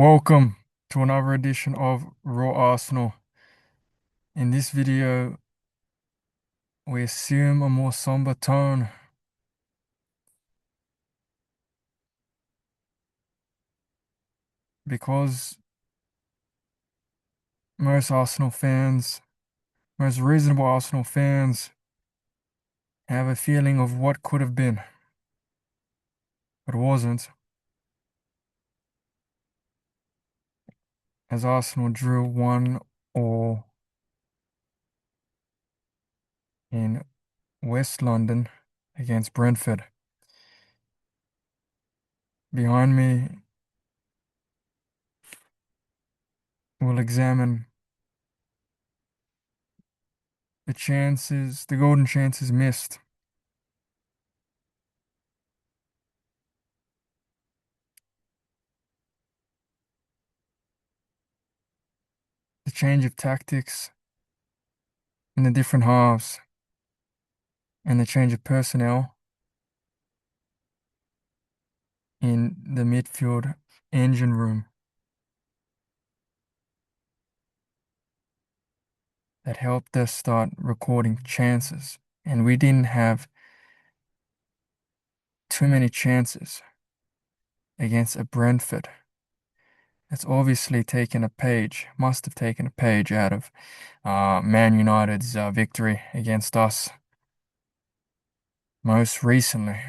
Welcome to another edition of Raw Arsenal. In this video, we assume a more somber tone because most Arsenal fans, most reasonable Arsenal fans, have a feeling of what could have been, but wasn't, as Arsenal drew 1-1 in West London against Brentford. Behind me, we'll examine the golden chances missed, the change of tactics in the different halves, and the change of personnel in the midfield engine room that helped us start recording chances. And we didn't have too many chances against a Brentford. That's obviously must have taken a page out of Man United's victory against us most recently,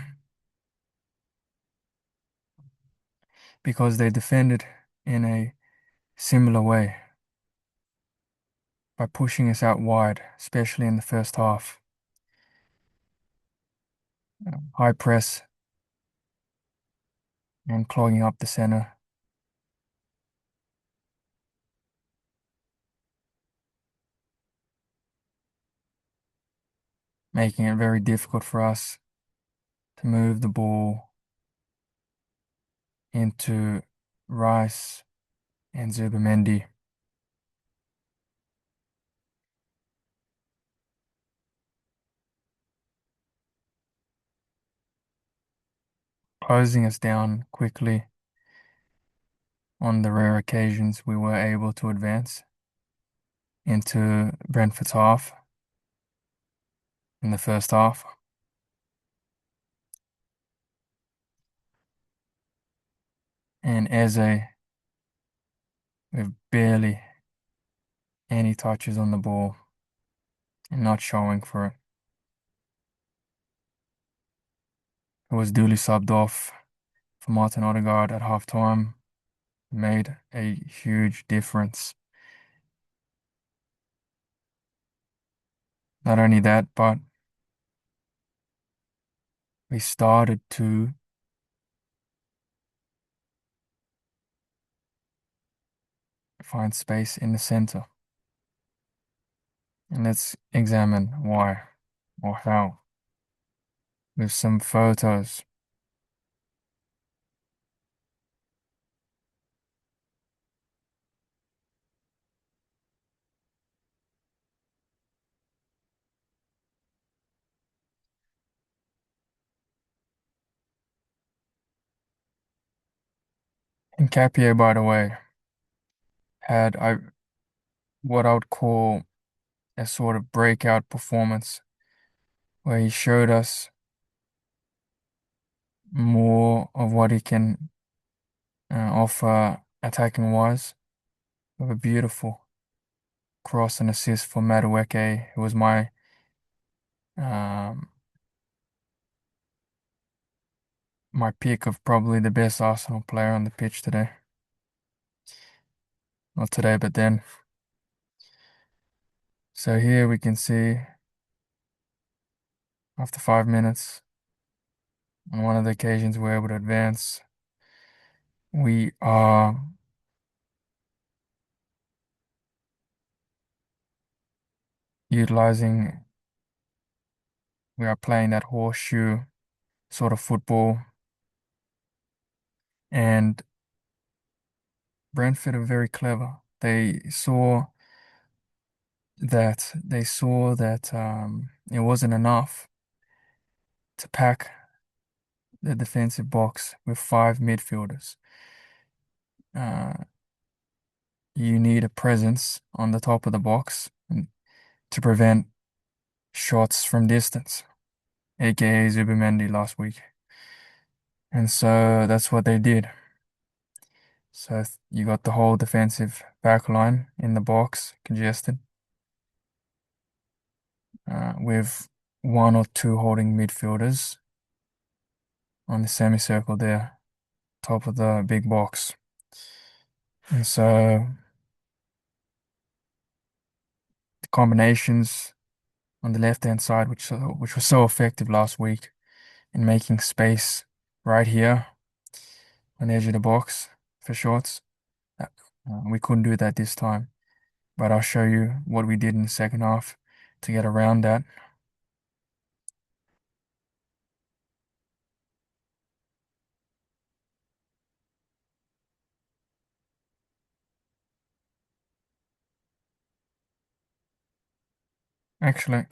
because they defended in a similar way by pushing us out wide, especially in the first half. High press and clogging up the center. Making it very difficult for us to move the ball into Rice and Zubimendi. Closing us down quickly on the rare occasions we were able to advance into Brentford's half in the first half. And Eze with barely any touches on the ball and not showing for it. It was duly subbed off for Martin Odegaard at halftime. Made a huge difference. Not only that, but we started to find space in the center. And let's examine why or how with some photos. And Capio, by the way, had what I would call a sort of breakout performance where he showed us more of what he can offer attacking wise, with a beautiful cross and assist for Madueke, who was um, my pick of probably the best Arsenal player on the pitch today. Not today, but then. So here we can see after 5 minutes, on one of the occasions we're able to advance, we are utilizing, we are playing that horseshoe sort of football. And Brentford are very clever. They saw that it wasn't enough to pack the defensive box with five midfielders. uh, you need a presence on the top of the box to prevent shots from distance, aka Zubimendi last week. And so that's what they did. So you got the whole defensive back line in the box congested, with one or two holding midfielders on the semicircle there, top of the big box. And so the combinations on the left-hand side, which was so effective last week in making space right here on the edge of the box for shots, we couldn't do that this time. But I'll show you what we did in the second half to get around that. Actually,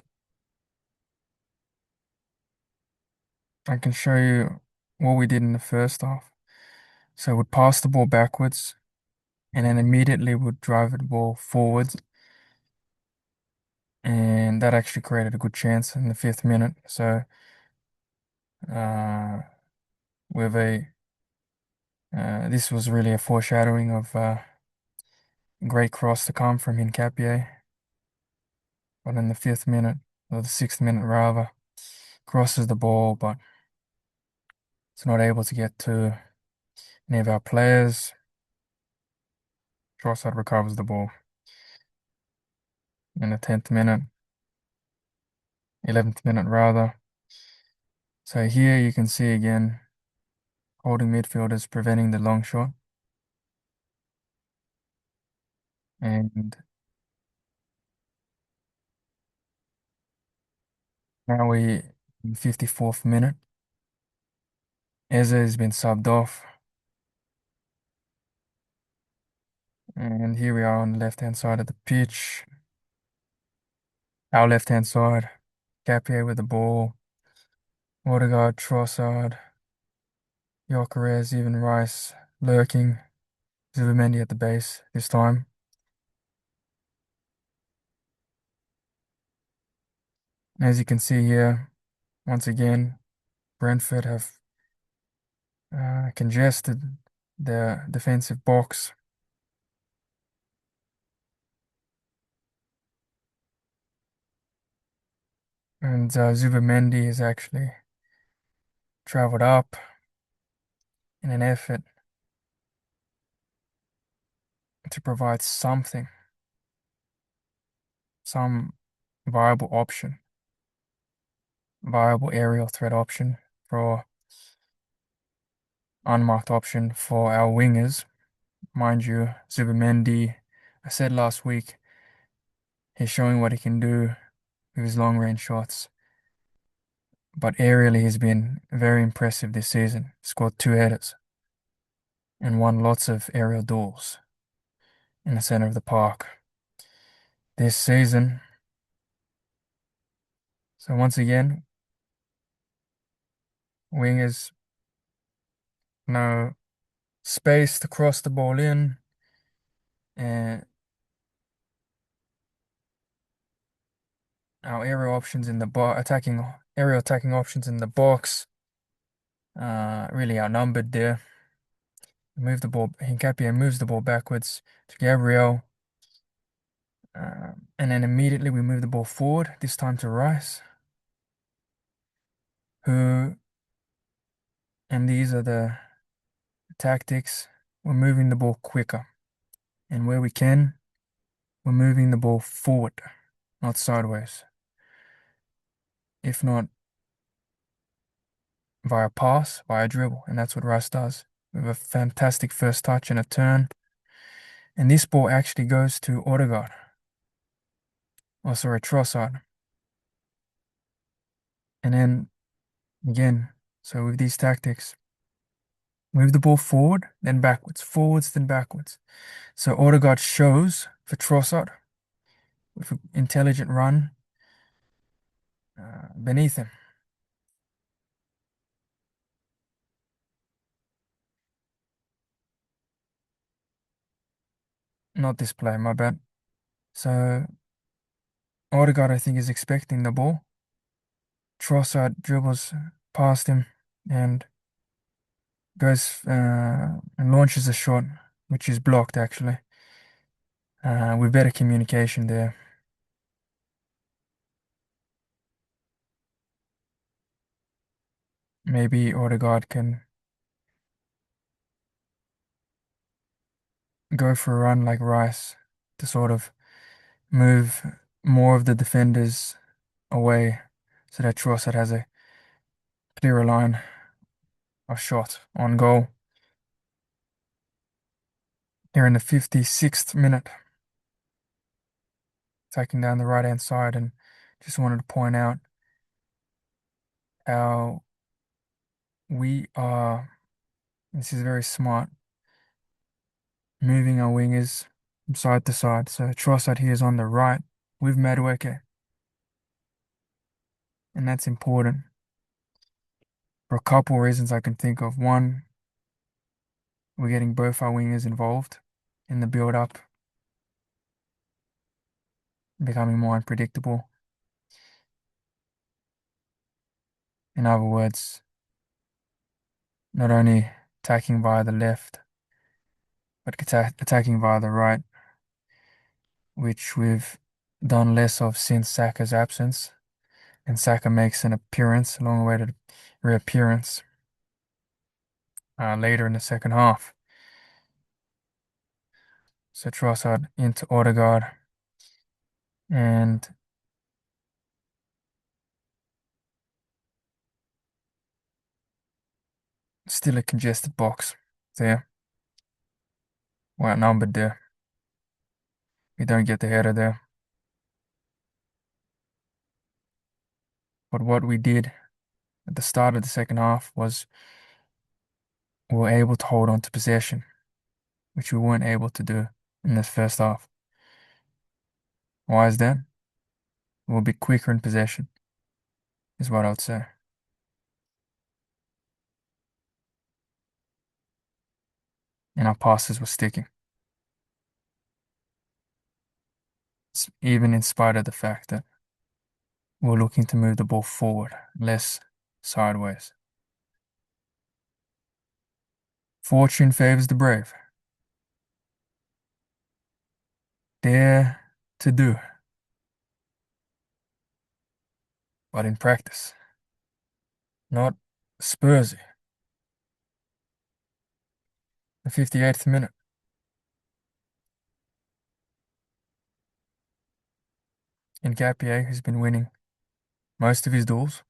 I can show you what we did in the first half. So we'd pass the ball backwards and then immediately would drive the ball forwards. And that actually created a good chance in the 5th minute. So, uh, with this was really a foreshadowing of great cross to come from Hincapié. But in the 5th minute, or the 6th minute rather, crosses the ball, but it's not able to get to any of our players. Trossard recovers the ball in the 10th minute, 11th minute rather. So here you can see again holding midfielders preventing the long shot. And now we in 54th minute. Eze has been subbed off. And here we are on the left-hand side of the pitch. Our left-hand side. Capier with the ball. Norgaard, Trossard, Gyökeres, even Rice lurking. Zubimendi at the base this time. As you can see here, once again, Brentford have congested the defensive box. And Zubimendi has actually travelled up in an effort to provide something, some viable option, viable aerial threat option for unmarked option for our wingers. Mind you, Zubimendi, I said last week, he's showing what he can do with his long range shots. But aerially, he's been very impressive this season. Scored 2 headers and won lots of aerial duels in the center of the park this season. So once again, wingers, no space to cross the ball in, and our aerial options in the aerial attacking options in the box, really outnumbered there. Move the ball, Hincapié moves the ball backwards to Gabriel, and then immediately we move the ball forward, this time to Rice, who, and these are the tactics, we're moving the ball quicker, and where we can, we're moving the ball forward, not sideways. If not via pass, via dribble, and that's what Rice does. We have a fantastic first touch and a turn, and this ball actually goes to Odegaard. Oh, sorry, Trossard. And then again, so with these tactics, move the ball forward, then backwards, forwards, then backwards. So Odegaard shows for Trossard with an intelligent run beneath him. Not this play, my bad. So Odegaard, I think, is expecting the ball. Trossard dribbles past him and goes and launches a shot, which is blocked actually. With better communication there. Maybe Odegaard can go for a run like Rice to sort of move more of the defenders away so that Trossard has a clearer line of shot on goal. Here in the 56th minute, taking down the right hand side, and just wanted to point out how we are, this is very smart, moving our wingers from side to side. So Trossard here is on the right with Madueke, and that's important for a couple reasons I can think of. One, we're getting both our wingers involved in the build-up, becoming more unpredictable. In other words, not only attacking via the left, but attacking via the right, which we've done less of since Saka's absence. And Saka makes an appearance, a long awaited reappearance, later in the second half. So Trossard into Odegaard, and still a congested box there. Well, outnumbered there. We don't get the header there. But what we did at the start of the second half was we were able to hold on to possession, which we weren't able to do in the first half. Why is that? We'll be quicker in possession, is what I would say. And our passes were sticking, even in spite of the fact that we're looking to move the ball forward, less sideways. Fortune favors the brave. Dare to do, but in practice, not Spursy. The 58th minute. Nketiah has been winning most of his duels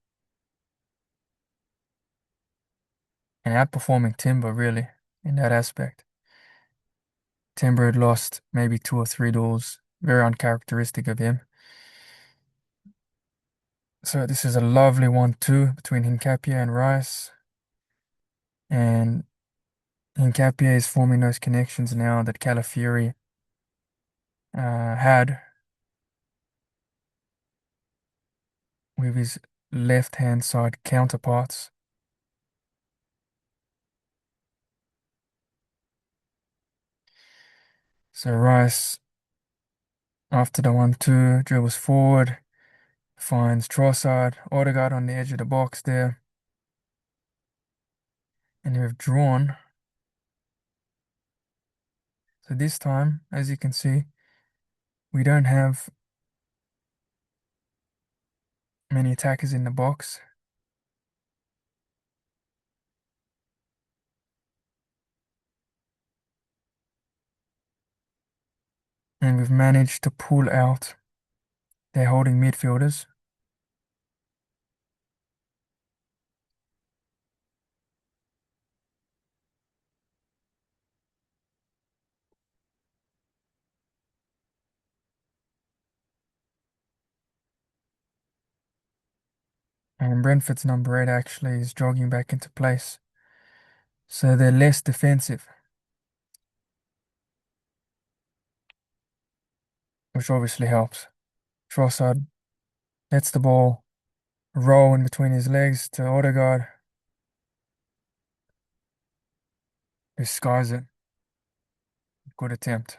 and outperforming Timber really in that aspect. Timber had lost maybe 2 or 3 duels, very uncharacteristic of him. So this is a lovely 1-2 between Nketiah and Rice. And Nketiah is forming those connections now that Calafiori had with his left-hand side counterparts. So Rice, after the 1-2, dribbles forward, finds Trossard, Odegaard on the edge of the box there. And we've drawn. So this time, as you can see, we don't have many attackers in the box. And we've managed to pull out their holding midfielders. And Brentford's number 8 actually is jogging back into place. So they're less defensive, which obviously helps. Trossard lets the ball roll in between his legs to Odegaard, who skies it. Good attempt.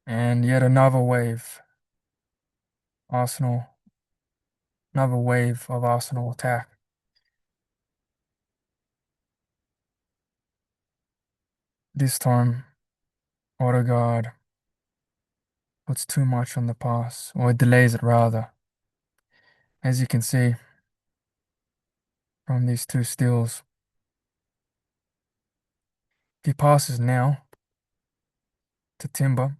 And yet another wave. Arsenal, another wave of Arsenal attack. This time, Odegaard puts too much on the pass, or delays it rather. As you can see from these two stills, if he passes now to Timber,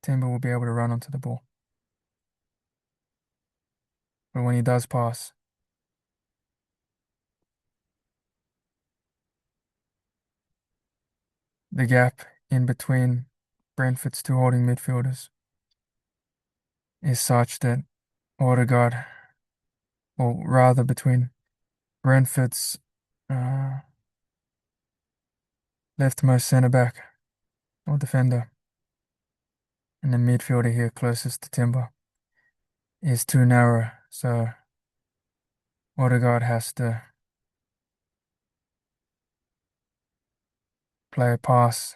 Timber will be able to run onto the ball. But when he does pass, the gap in between Brentford's two holding midfielders is such that Odegaard, or rather between Brentford's uh, leftmost centre back or defender and the midfielder here closest to Timber, is too narrow. So Odegaard has to play a pass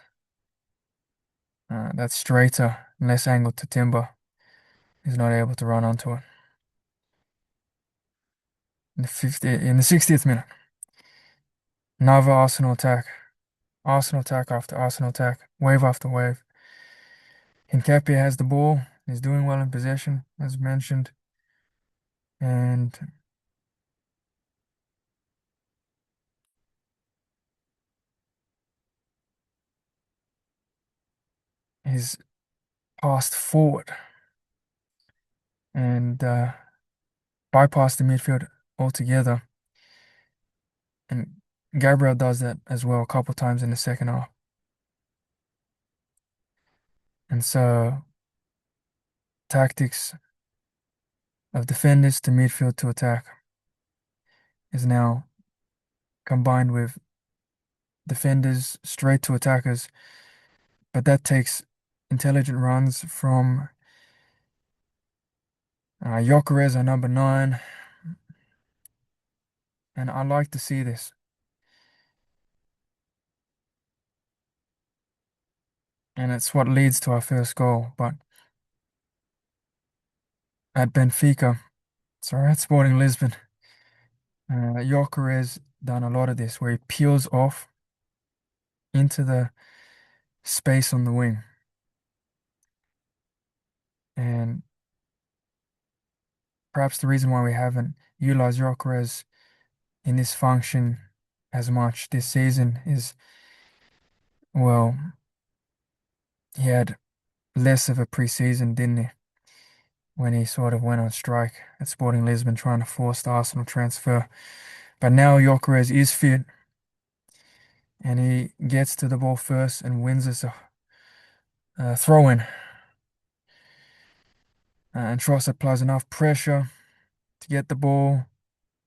that's straighter and less angled to Timber. He's not able to run onto it. In the 60th minute, another Arsenal attack. Arsenal attack after Arsenal attack, wave after wave. Hincapié has the ball. He's doing well in possession, as mentioned. And he's passed forward and bypassed the midfield altogether. And Gabriel does that as well a couple times in the second half. And so tactics of defenders to midfield to attack is now combined with defenders straight to attackers, but that takes intelligent runs from Gyökeres, our number 9, and I like to see this. And it's what leads to our first goal. But at Sporting Lisbon, Gyökeres done a lot of this where he peels off into the space on the wing. And perhaps the reason why we haven't utilized Gyökeres in this function as much this season is, well, he had less of a pre-season, didn't he? When he sort of went on strike at Sporting Lisbon trying to force the Arsenal transfer. But now Gyökeres is fit and he gets to the ball first and wins us a throw-in. And Tross applies enough pressure to get the ball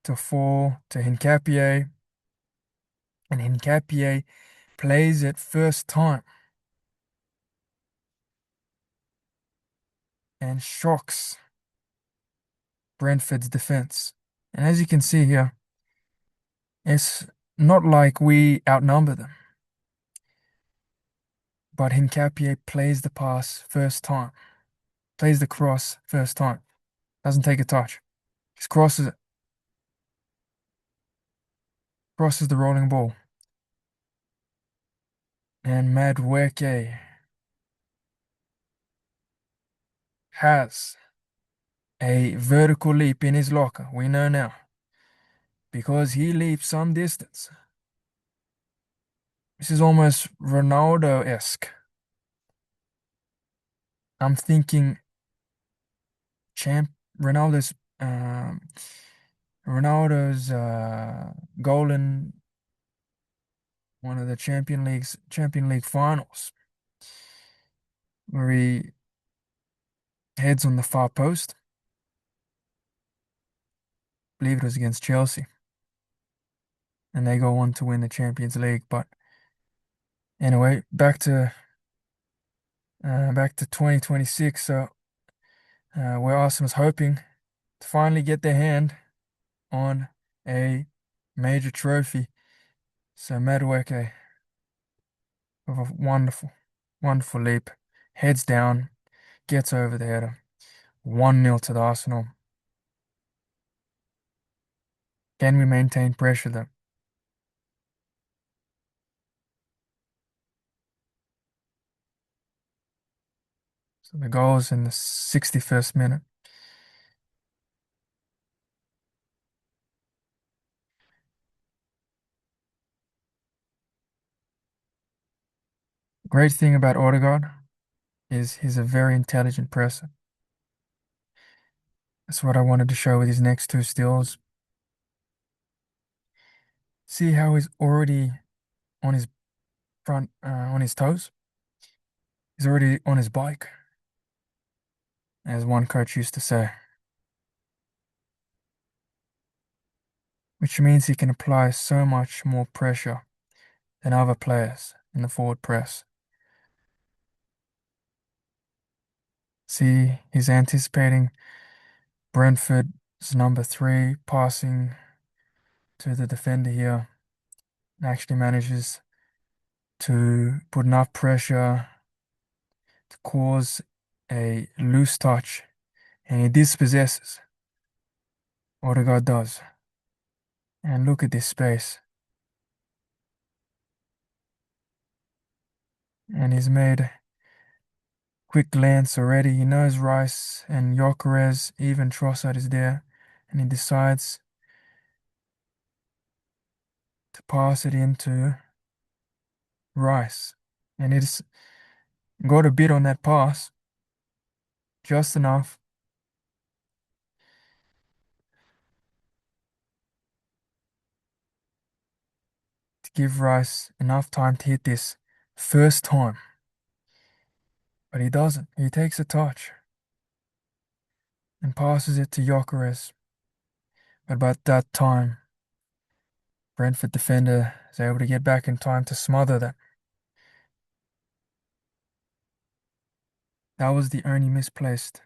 to fall to Hincapié. And Hincapié plays it first time and shocks Brentford's defense. And as you can see here, it's not like we outnumber them. But Hincapié plays the pass first time. Plays the cross first time. Doesn't take a touch. Just crosses it. Crosses the rolling ball. And Madueke has a vertical leap in his locker. We know now. Because he leaps some distance. This is almost Ronaldo-esque. I'm thinking Ronaldo's um, Ronaldo's goal in one of the Champion League finals, where he heads on the far post. I believe it was against Chelsea, and they go on to win the Champions League. But anyway, back to 2026. So where Arsenal's hoping to finally get their hand on a major trophy. So Madueke with a wonderful, wonderful leap. Heads down, gets over the header. 1-0 to the Arsenal. Can we maintain pressure though? So the goal's in the 61st minute. Great thing about Odegaard is he's a very intelligent presser. That's what I wanted to show with his next two steals. See how he's already on his on his toes? He's already on his bike, as one coach used to say, which means he can apply so much more pressure than other players in the forward press. See, he's anticipating Brentford's number 3 passing to the defender here and actually manages to put enough pressure to cause a loose touch, and he dispossesses. Odegaard does. And look at this space. And he's made quick glance already. He knows Rice and Gyökeres, even Trossard is there, and he decides to pass it into Rice. And it's got a bit on that pass, just enough to give Rice enough time to hit this first time. But he doesn't. He takes a touch and passes it to Gyökeres. But about that time, Brentford defender is able to get back in time to smother that. That was the only misplaced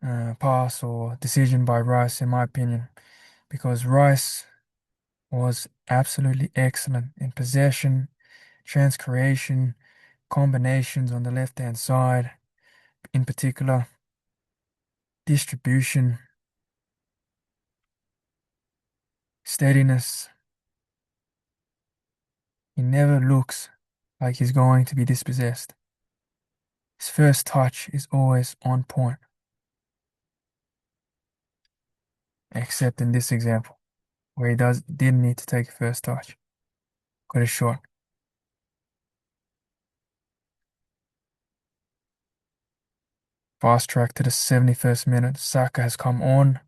pass or decision by Rice, in my opinion, because Rice was absolutely excellent in possession, chance creation, combinations on the left-hand side, in particular, distribution, steadiness. He never looks like he's going to be dispossessed. His first touch is always on point, except in this example, where he didn't need to take a first touch. Got a shot. Fast track to the 71st minute. Saka has come on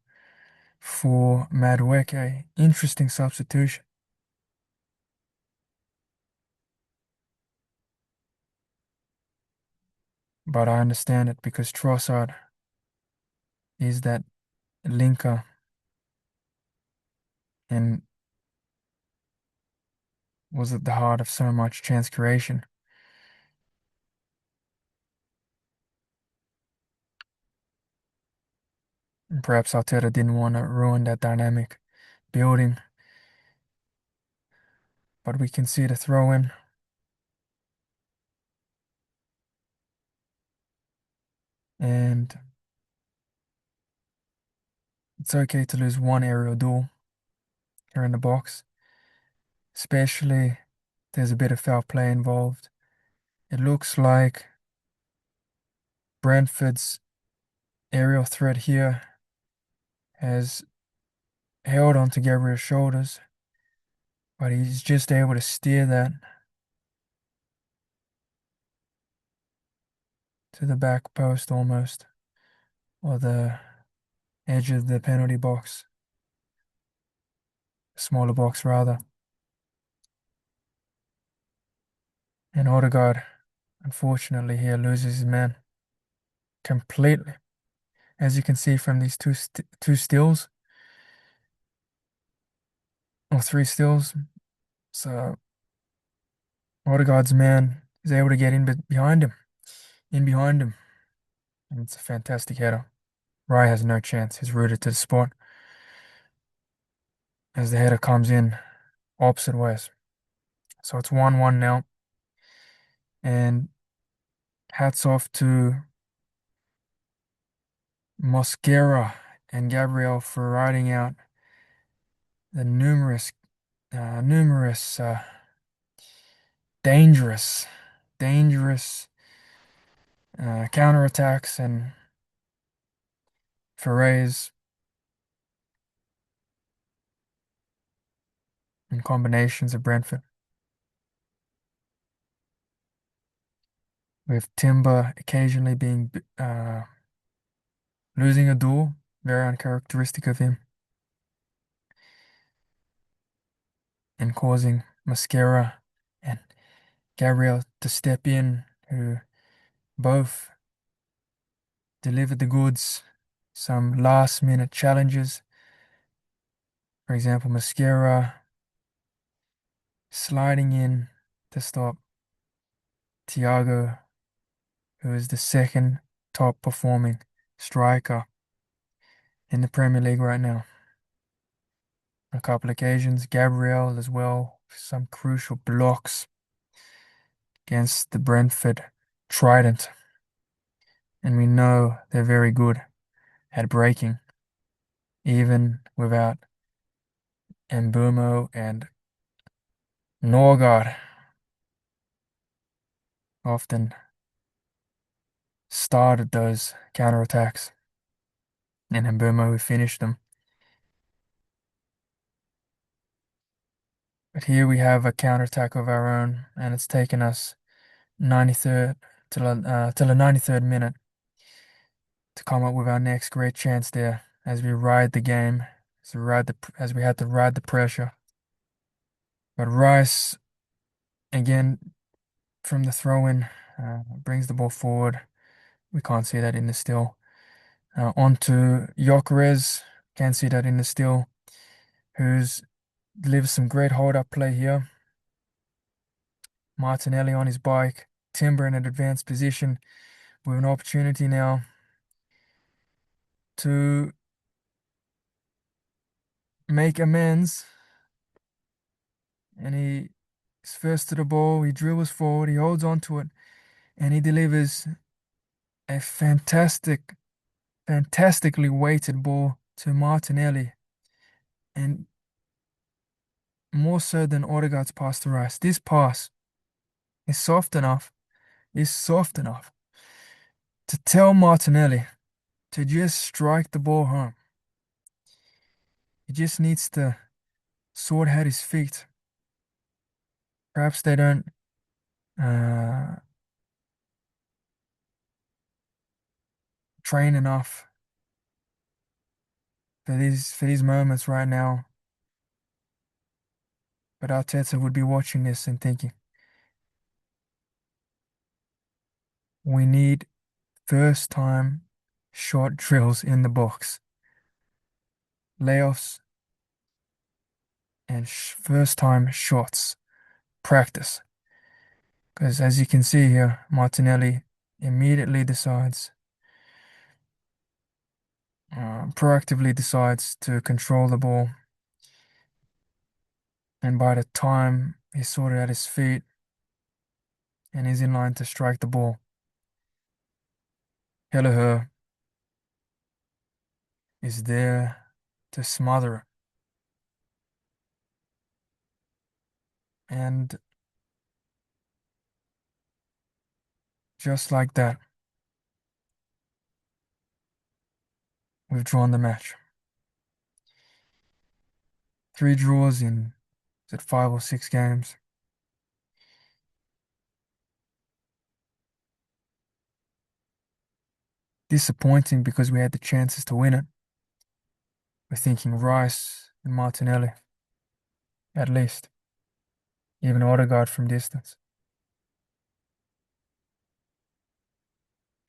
for Madueke. Interesting substitution. But I understand it because Trossard is that linker and was at the heart of so much chance creation. And perhaps Arteta didn't want to ruin that dynamic building. But we can see the throw in. And it's okay to lose one aerial duel here in the box, especially if there's a bit of foul play involved. It looks like Brentford's aerial threat here has held onto Gabriel's shoulders, but he's just able to steer that to the back post almost, or the edge of the penalty box, smaller box rather. And Odegaard, unfortunately, here loses his man completely. As you can see from these two stills, or three stills, so Odegaard's man is able to get in behind him, and it's a fantastic header. Rye has no chance. He's rooted to the spot as the header comes in opposite ways. So it's 1-1 now. And hats off to Mosquera and Gabriel for riding out the numerous dangerous, dangerous counterattacks and forays and combinations of Brentford, with Timber occasionally being losing a duel, very uncharacteristic of him, and causing Mosquera and Gabriel to step in, who both delivered the goods. Some last minute challenges. For example, Mosquera sliding in to stop Thiago, who is the second top performing striker in the Premier League right now. On a couple occasions, Gabriel as well, some crucial blocks against the Brentford Trident. And we know they're very good at breaking, even without Mbumo and Norgaard often started those counterattacks, and Mbumo who finished them. But here we have a counterattack of our own, and it's taken us 93rd till the 93rd minute to come up with our next great chance there as we ride the game, as we had to ride the pressure. But Rice again from the throw-in brings the ball forward. We can't see that in the still. On to Gyökeres, can't see that in the still, who's delivers some great hold-up play here. Martinelli on his bike, Timber in an advanced position with an opportunity now to make amends. And he is first to the ball, he dribbles forward, he holds on to it, and he delivers a fantastically weighted ball to Martinelli. And more so than Odegaard's pass to Rice, this pass is soft enough to tell Martinelli to just strike the ball home. He just needs to sort out his feet. Perhaps they don't uh, train enough for these moments right now. But Arteta would be watching this and thinking, we need first time short drills in the box, layoffs, and first time shots practice. Because as you can see here, Martinelli immediately proactively decides to control the ball. And by the time he's sorted out his feet and is in line to strike the ball, Kelleher is there to smother it. And just like that, we've drawn the match. 3 draws in, is it 5 or 6 games? Disappointing because we had the chances to win it. We're thinking Rice and Martinelli, at least. Even Odegaard from distance.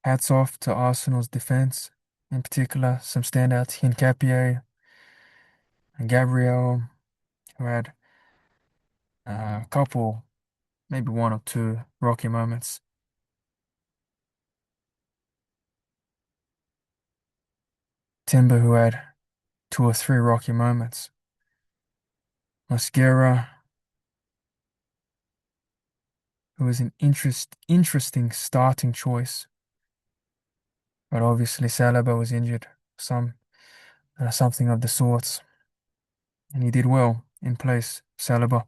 Hats off to Arsenal's defense, in particular, some standouts, Hincapié and Gabriel, who had a couple, maybe 1 or 2 rocky moments. Timber, who had 2 or 3 rocky moments. Mosquera, who was an interesting starting choice. But obviously Saliba was injured, something of the sorts, and he did well in place. Saliba.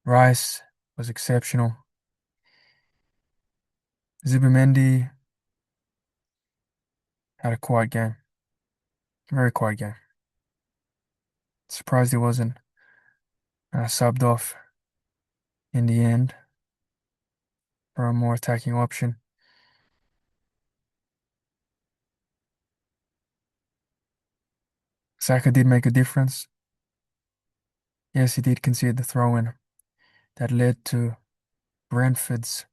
Rice was exceptional. Zubimendi had a quiet game, very quiet game. Surprised he wasn't subbed off in the end for a more attacking option. Saka did make a difference. Yes, he did concede the throw-in that led to Brentford's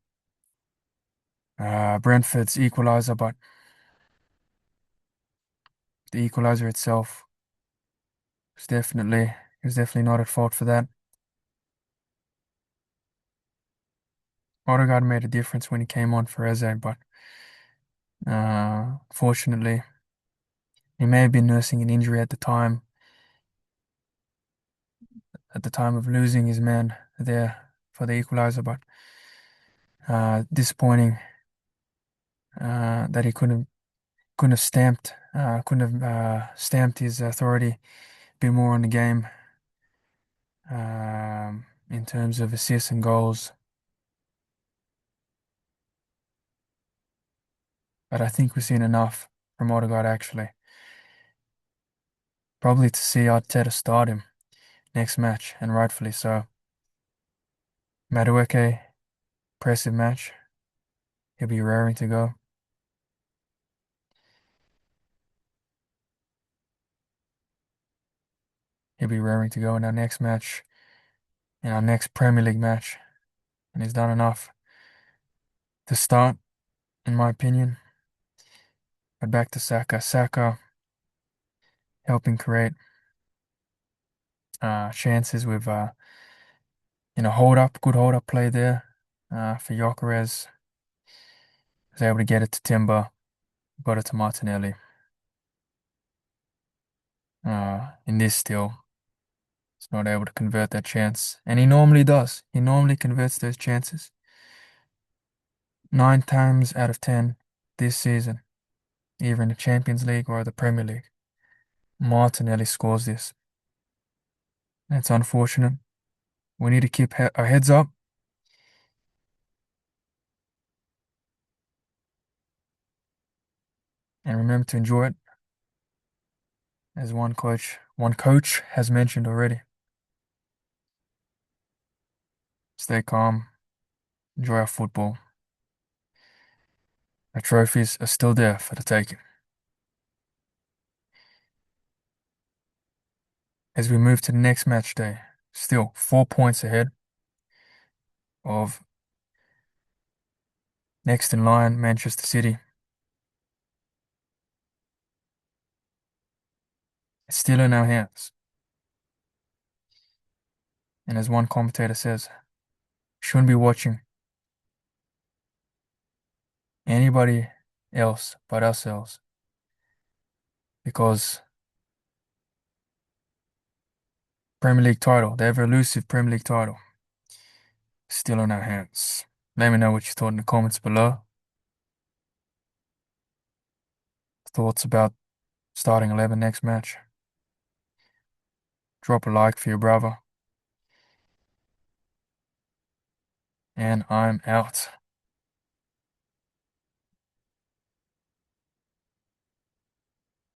Brentford's equaliser, but the equaliser itself was definitely not at fault for that. Odegaard made a difference when he came on for Eze, but fortunately, he may have been nursing an injury at the time of losing his man there for the equaliser, but disappointing that he couldn't have stamped his authority a bit more on the game in terms of assists and goals. But I think we've seen enough from Odegaard actually. Probably to see Arteta start him next match, and rightfully so. Madueke, impressive match. He'll be raring to go. He'll be raring to go in our next match, in our next Premier League match. And he's done enough to start, in my opinion. But back to Saka. Saka helping create chances with good hold up play there for Gyökeres. Was able to get it to Timber, got it to Martinelli. In this still, he's not able to convert that chance, and he normally does. He normally converts those chances. 9 times out of 10 this season, either in the Champions League or the Premier League, Martinelli scores this. That's unfortunate. We need to keep our heads up and remember to enjoy it. As one coach has mentioned already. Stay calm, enjoy our football. Our trophies are still there for the taking. As we move to the next match day, still 4 points ahead of next in line, Manchester City. It's still in our hands. And as one commentator says, shouldn't be watching anybody else but ourselves, because Premier League title, the ever elusive Premier League title, is still in our hands. Let me know what you thought in the comments below. Thoughts about starting 11 next match. Drop a like for your brother. And I'm out.